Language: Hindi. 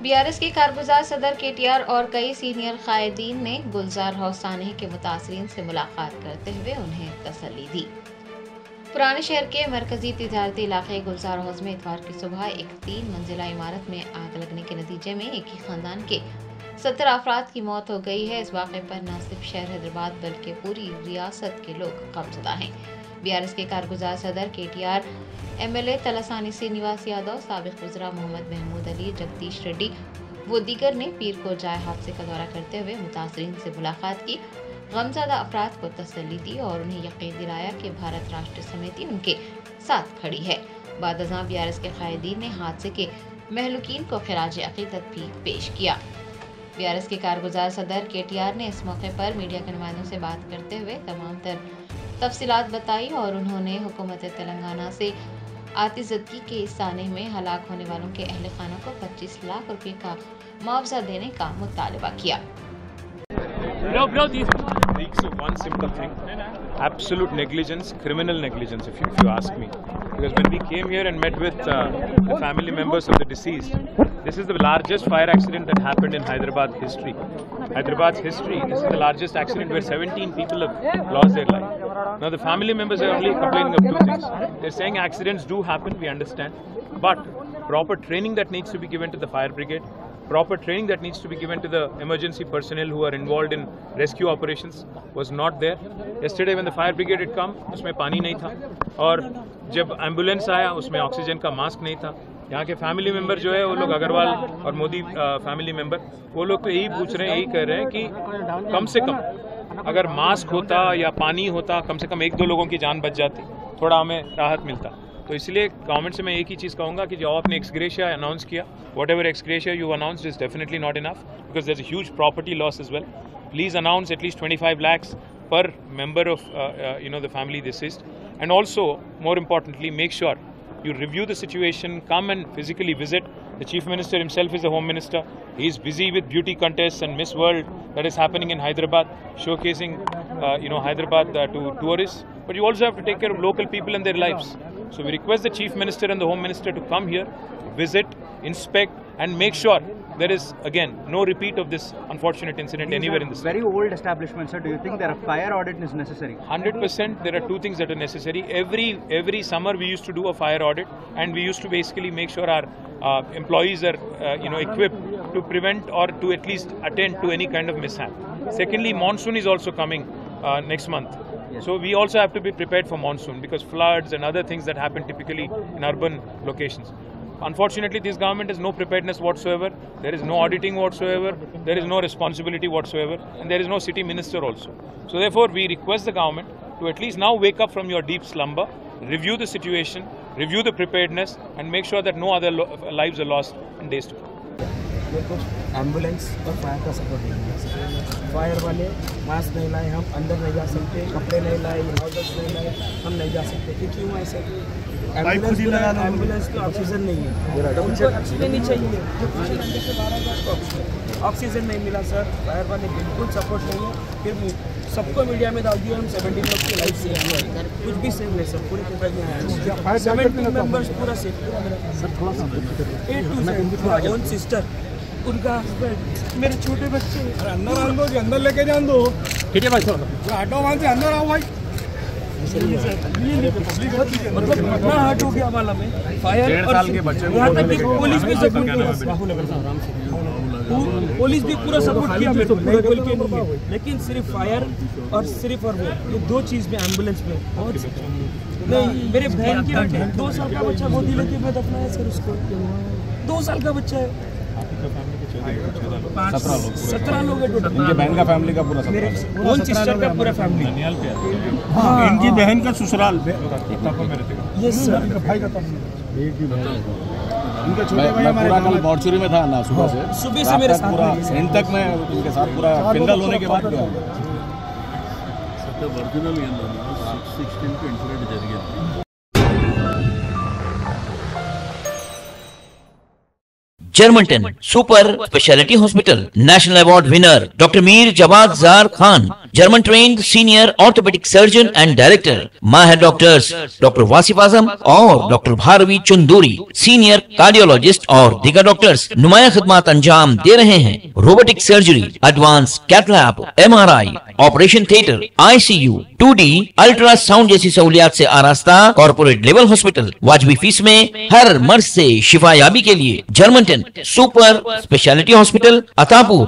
बीआरएस के कारगुजार सदर केटीआर और कई सीनियर कायदीन ने गुलजार हाउस सानह के मुतासरीन से मुलाकात करते हुए उन्हें तसल्ली दी। पुराने शहर के मरकजी तिजारती इलाके गुलजार हाउस में इतवार की सुबह एक 3 मंजिला इमारत में आग लगने के नतीजे में एक ही खानदान के 70 अफराद की मौत हो गई है। इस वाक़े पर न सिर्फ शहर हैदराबाद बल्कि पूरी रियासत के लोग खौफजदा हैं। बीआरएस के कारगुजार सदर केटीआर, एमएलए तलासानी श्रीनिवास यादव, साबिक वज़रा मोहम्मद महमूद अली, जगदीश रेड्डी व दीगर ने पीर को जाए हादसे का दौरा करते हुए मुतासरीन से मुलाकात की, गमज़दा अफराद को तसल्ली दी और उन्हें यकीन दिलाया कि भारत राष्ट्र समिति उनके साथ खड़ी है। बाद अज़ां बीआरएस के कायदीन ने हादसे के महलूकीन को खिराज अक़ीदत भी पेश किया। बीआरएस के कारगुजार सदर केटीआर ने इस मौके पर मीडिया के नुमाइंदों से बात करते हुए तमाम तफसीलात बताई और उन्होंने हुकूमत तेलंगाना से आतिशबाजी के इस सानह में हलाक होने वालों के अहल खाना को 25 लाख रुपए का मुआवजा देने का मुतालबा किया। One simple thing, absolute negligence, criminal negligence if you ask me. Because when we came here and met with the family members of the deceased, this is the largest fire accident that happened in Hyderabad history. Hyderabad's history, this is the largest accident where 17 people have lost their life. Now the family members are only complaining of two things. They're saying accidents do happen, we understand, but proper training that needs to be given to the fire brigade, proper training that needs to be given to the emergency personnel who are involved in rescue operations was not there. Yesterday when the fire brigade had come, उसमें पानी नहीं था, और जब एम्बुलेंस आया उसमें ऑक्सीजन का मास्क नहीं था। यहाँ के फैमिली मेंबर जो है वो लोग अग्रवाल और मोदी फैमिली मेंबर वो लोग तो यही पूछ रहे हैं, यही कह रहे हैं कि कम से कम अगर मास्क होता या पानी होता, कम से कम 1-2 लोगों की जान बच जाती, थोड़ा हमें राहत मिलता। तो इसलिए गवर्नमेंट से मैं एक ही चीज़ कहूँगा कि जो आपने एक्सग्रेशिया अनाउंस किया, whatever excrescia you announced is definitely not enough because there's a huge property loss as well. Please announce at least 25 lakhs per member of the family deceased, and also more importantly make sure you review the situation, come and physically visit. The Chief Minister himself is the Home Minister. He is busy with beauty contests and Miss World that is happening in Hyderabad, showcasing Hyderabad to tourists. But you also have to take care of local people and their lives. So we request the Chief Minister and the Home Minister to come here, visit, inspect and make sure there is again no repeat of this unfortunate incident anywhere in the state. Very old establishment, sir. Do you think that a fire audit is necessary? 100%. There are two things that are necessary. Every summer we used to do a fire audit, and we used to basically make sure our employees are equipped to prevent or to at least attend to any kind of mishap. Secondly, monsoon is also coming next month. Yes. So we also have to be prepared for monsoon because floods and other things that happen typically in urban locations. Unfortunately, this government has no preparedness whatsoever. There is no auditing whatsoever. There is no responsibility whatsoever. And there is no city minister also. So therefore, we request the government to at least now wake up from your deep slumber, review the situation, review the preparedness and make sure that no other lives are lost in days to come. Ambulance और फायर का सपोर्ट नहीं मिला। फायर वाले मास्क नहीं लाए, हम अंदर नहीं जा सकते, कपड़े नहीं लाए, हाउसेस नहीं लाए, हम नहीं जा सकते। कि क्यों ऐसा? एम्बुलेंस तो ऑक्सीजन नहीं है, उनको ऑक्सीजन नहीं चाहिए। ऑक्सीजन नहीं मिला सर, फायर वाले बिल्कुल सपोर्ट नहीं है। फिर सबको मीडिया में डाल दिया हम 17 लोग की लाइफ सेव हुआ, कुछ भी सेव नहीं सर, पूरे पेपर में आया 17 मेंबर्स पूरा सेव हुआ। ओन सिस्टर, उनका हस्बैंड, मेरे छोटे बच्चे। अंदर आन दो, अंदर लेके जान दो। ठीक है भाई, थोड़ा ऑटो मान से अंदर आओ भाई। मतलब कितना हर्ट हो गया वाला में फायर। 1.5 साल के बच्चे को यहाँ तक कि पुलिस भी सपोर्ट किया, पुलिस भी पूरा सपोर्ट किया मेरे को, लेकिन सिर्फ फायर और वो ये 2 चीज़ में एम्बुलेंस में बहुत नहीं। मेरे बहन के 2 साल का बच्चा गोदी लेके मैं दफनाया सर उसको। 2 साल का बच्चा है। 17 लोग है टोटल। इनके बहन का फैमिली का पूरा ओन सिस्टर का पूरा फैमिली। इनकी बहन का ससुराल। Yes sir. भाई का इनके छोटे भाई हमारे पूरा कल मॉर्चुरी में था ना, सुबह से मेरे साथ पूरा एंड तक मैं उनके साथ पूरा फिंगल होने के बाद गया। German 10 super speciality hospital, national award winner doctor Mir Jawad Jar Khan, German trained senior orthopaedic surgeon and director Mahir doctors doctor Wasif Azam और doctor Bharavi Chunduri, senior cardiologist और दीगर डॉक्टर्स नुमाया खिदमत अंजाम दे रहे हैं। Robotic surgery, advance cath lab, MRI, operation theatre, ICU, 2D, ultrasound जैसी सहूलियात से आरास्ता कॉर्पोरेट लेवल हॉस्पिटल। वाजबी फीस में हर मर्ज से शिफायाबी के लिए German 10 super speciality hospital, Attapur,